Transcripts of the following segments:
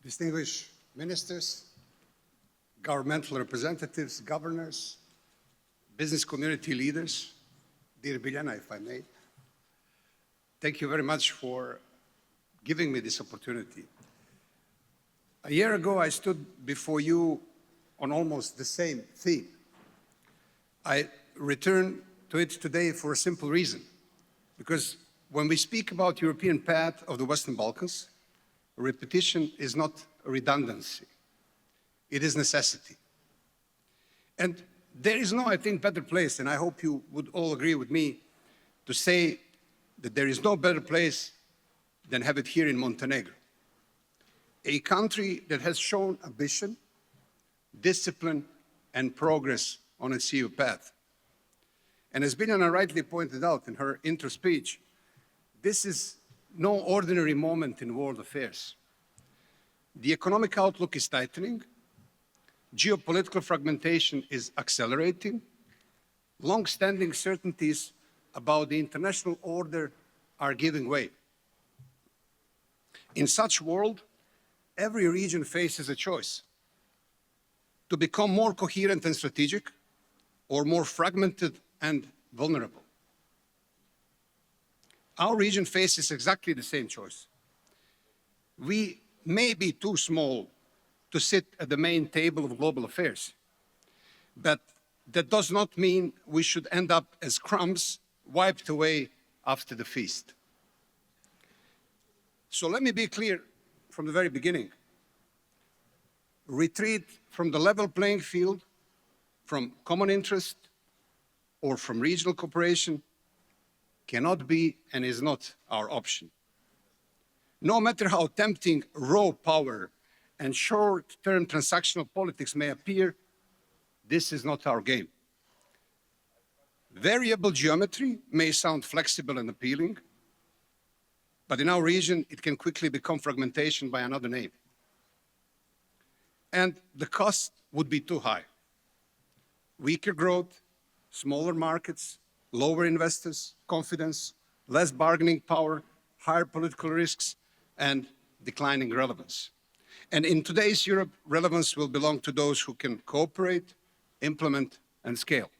distinguished ministers, governmental representatives, governors, business community leaders, dear Biljana, if I may, thank you very much for giving me this opportunity. A year ago, I stood before you on almost the same theme. I return to it today for a simple reason, because when we speak about European path of the Western Balkans, repetition is not a redundancy. It is necessity. And there is no, I think, better place, and I hope you would all agree with me, to say that there is no better place than have it here in Montenegro. A country that has shown ambition, discipline, and progress on its EU path. And as Biljana rightly pointed out in her intro speech, this is no ordinary moment in world affairs. The economic outlook is tightening, geopolitical fragmentation is accelerating, long-standing certainties about the international order are giving way. In such world, every region faces a choice: to become more coherent and strategic, or more fragmented and vulnerable. Our region faces exactly the same choice. We may be too small to sit at the main table of global affairs, but that does not mean we should end up as crumbs wiped away after the feast. So let me be clear from the very beginning. Retreat from the level playing field, from common interest, or from regional cooperation cannot be and is not our option. No matter how tempting raw power and short-term transactional politics may appear, this is not our game. Variable geometry may sound flexible and appealing, but in our region, it can quickly become fragmentation by another name. And the cost would be too high. Weaker growth, smaller markets, lower investors' confidence, less bargaining power, higher political risks, and declining relevance. And in today's Europe, relevance will belong to those who can cooperate, implement, and scale.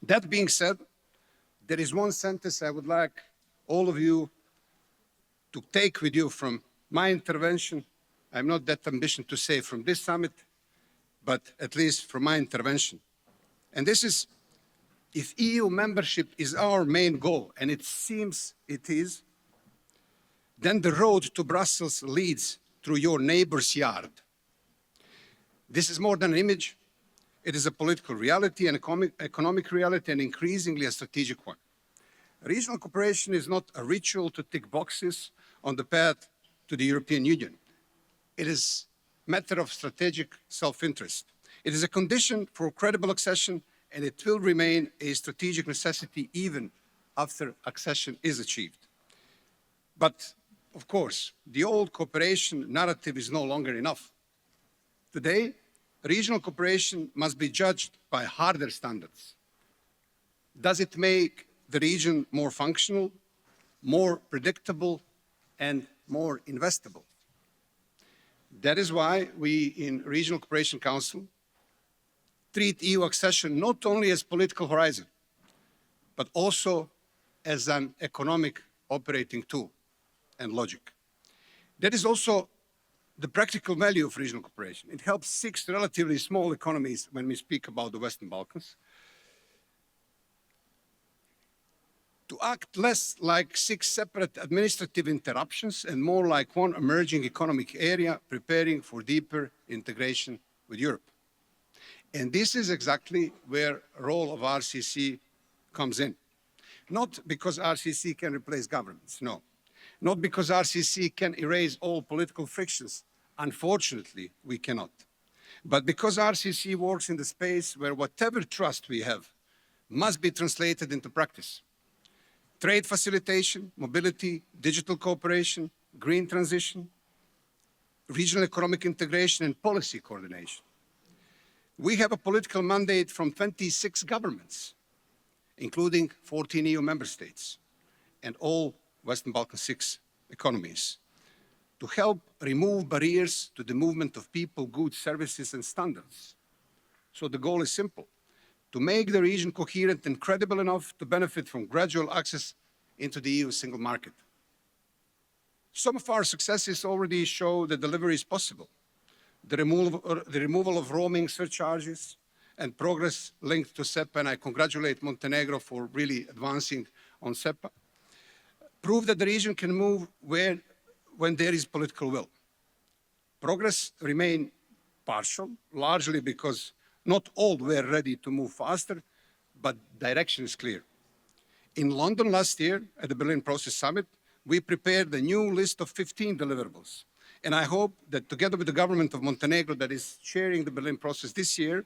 That being said, there is one sentence I would like all of you to take with you from my intervention. I'm not that ambitious to say from this summit, but at least from my intervention. And this is, if EU membership is our main goal, and it seems it is, then the road to Brussels leads through your neighbor's yard. This is more than an image. It is a political reality, an economic reality, and increasingly a strategic one. Regional cooperation is not a ritual to tick boxes on the path to the European Union. It is a matter of strategic self-interest. It is a condition for credible accession, and it will remain a strategic necessity even after accession is achieved. But, of course, the old cooperation narrative is no longer enough. Today, regional cooperation must be judged by harder standards. Does it make the region more functional, more predictable, and more investable? That is why we in Regional Cooperation Council treat EU accession not only as political horizon, but also as an economic operating tool and logic. That is also the practical value of regional cooperation. It helps 6 relatively small economies when we speak about the Western Balkans to act less like 6 separate administrative interruptions and more like one emerging economic area preparing for deeper integration with Europe. And this is exactly where the role of RCC comes in. Not because RCC can replace governments, no. Not because RCC can erase all political frictions. Unfortunately, we cannot. But because RCC works in the space where whatever trust we have must be translated into practice. Trade facilitation, mobility, digital cooperation, green transition, regional economic integration, and policy coordination. We have a political mandate from 26 governments, including 14 EU member states and all Western Balkan 6 economies. to help remove barriers to the movement of people, goods, services, and standards. So the goal is simple: to make the region coherent and credible enough to benefit from gradual access into the EU single market. Some of our successes already show that delivery is possible. The removal of roaming surcharges and progress linked to SEPA, and I congratulate Montenegro for really advancing on SEPA, prove that the region can move when there is political will. Progress remained partial, largely because not all were ready to move faster, but direction is clear. In London last year, at the Berlin Process Summit, we prepared a new list of 15 deliverables. And I hope that together with the government of Montenegro that is chairing the Berlin process this year,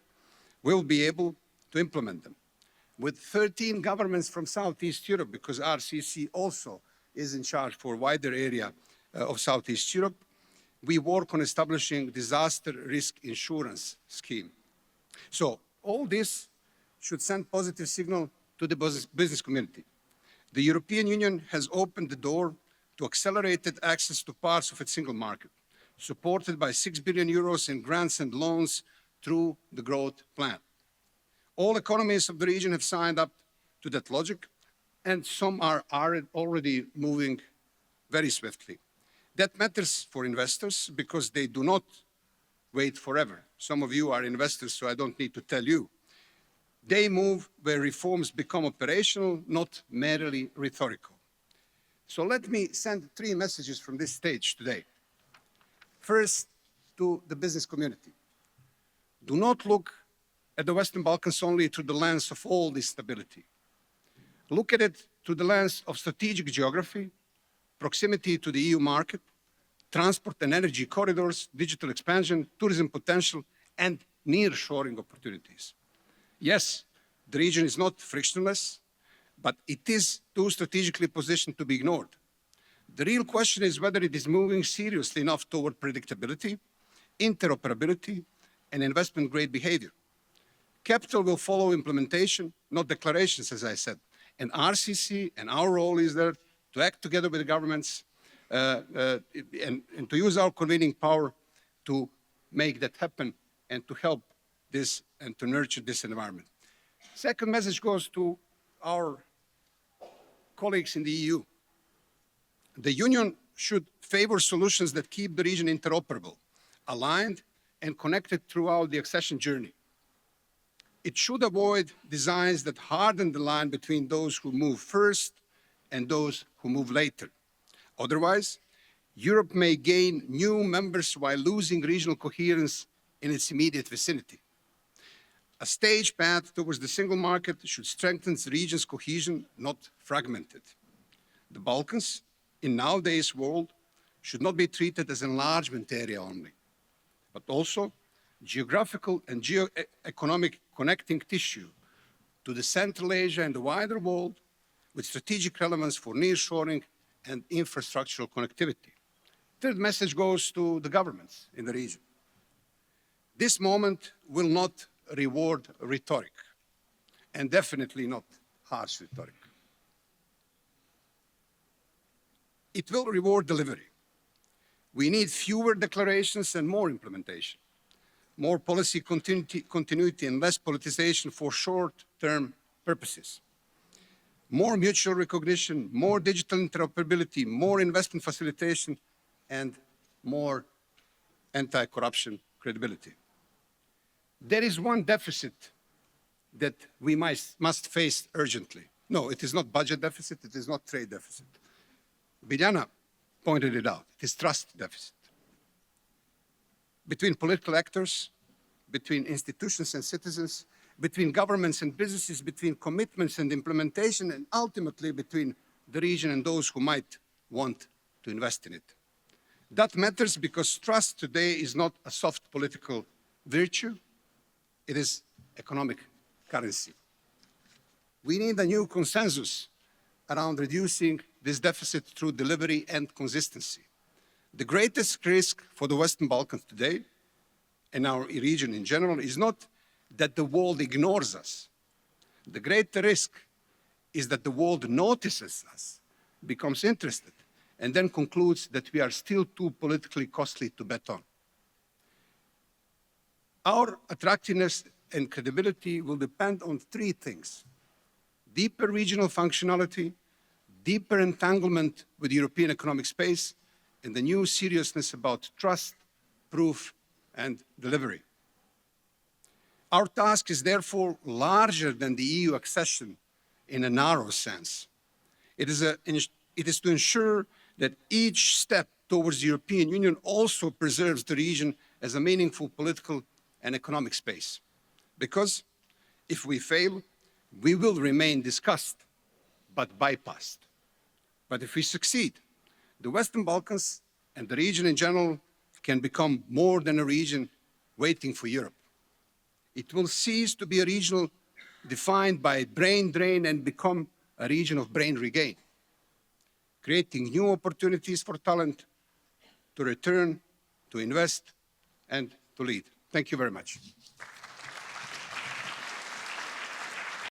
we'll be able to implement them. With 13 governments from Southeast Europe, because RCC also is in charge for a wider area of Southeast Europe, we work on establishing disaster risk insurance scheme. So all this should send positive signal to the business community. The European Union has opened the door to accelerated access to parts of its single market, supported by 6 billion euros in grants and loans through the growth plan. All economies of the region have signed up to that logic, and some are already moving very swiftly. That matters for investors because they do not wait forever. Some of you are investors, so I don't need to tell you. They move where reforms become operational, not merely rhetorical. So let me send 3 messages from this stage today. First, to the business community. Do not look at the Western Balkans only through the lens of all instability. Look at it through the lens of strategic geography, proximity to the EU market, transport and energy corridors, digital expansion, tourism potential, and nearshoring opportunities. Yes, the region is not frictionless, but it is too strategically positioned to be ignored. The real question is whether it is moving seriously enough toward predictability, interoperability, and investment-grade behavior. Capital will follow implementation, not declarations, as I said. And RCC and our role is there to act together with the governments and to use our convening power to make that happen and to help this and to nurture this environment. Second message goes to our colleagues in the EU. The Union should favor solutions that keep the region interoperable, aligned, and connected throughout the accession journey. It should avoid designs that harden the line between those who move first and those who move later. Otherwise, Europe may gain new members while losing regional coherence in its immediate vicinity. A staged path towards the single market should strengthen the region's cohesion, not fragment it. The Balkans, in nowadays world, should not be treated as an enlargement area only, but also geographical and geo-economic connecting tissue to the Central Asia and the wider world with strategic relevance for nearshoring and infrastructural connectivity. Third message goes to the governments in the region. This moment will not reward rhetoric, and definitely not harsh rhetoric. It will reward delivery. We need fewer declarations and more implementation, more policy continuity and less politicization for short-term purposes, more mutual recognition, more digital interoperability, more investment facilitation, and more anti-corruption credibility. There is one deficit that we must face urgently. No, it is not budget deficit, it is not trade deficit. Biljana pointed it out, it is trust deficit. Between political actors, between institutions and citizens, between governments and businesses, between commitments and implementation, and ultimately between the region and those who might want to invest in it. That matters because trust today is not a soft political virtue, it is economic currency. We need a new consensus around reducing this deficit through delivery and consistency. The greatest risk for the Western Balkans today, and our region in general, is not that the world ignores us. The greater risk is that the world notices us, becomes interested, and then concludes that we are still too politically costly to bet on. Our attractiveness and credibility will depend on three things: deeper regional functionality, deeper entanglement with the European economic space, and the new seriousness about trust, proof, and delivery. Our task is therefore larger than the EU accession in a narrow sense. It is to ensure that each step towards the European Union also preserves the region as a meaningful political and economic space. Because if we fail, we will remain discussed, but bypassed. But if we succeed, the Western Balkans and the region in general can become more than a region waiting for Europe. It will cease to be a region defined by brain drain and become a region of brain regain, creating new opportunities for talent to return, to invest, and to lead. Thank you very much.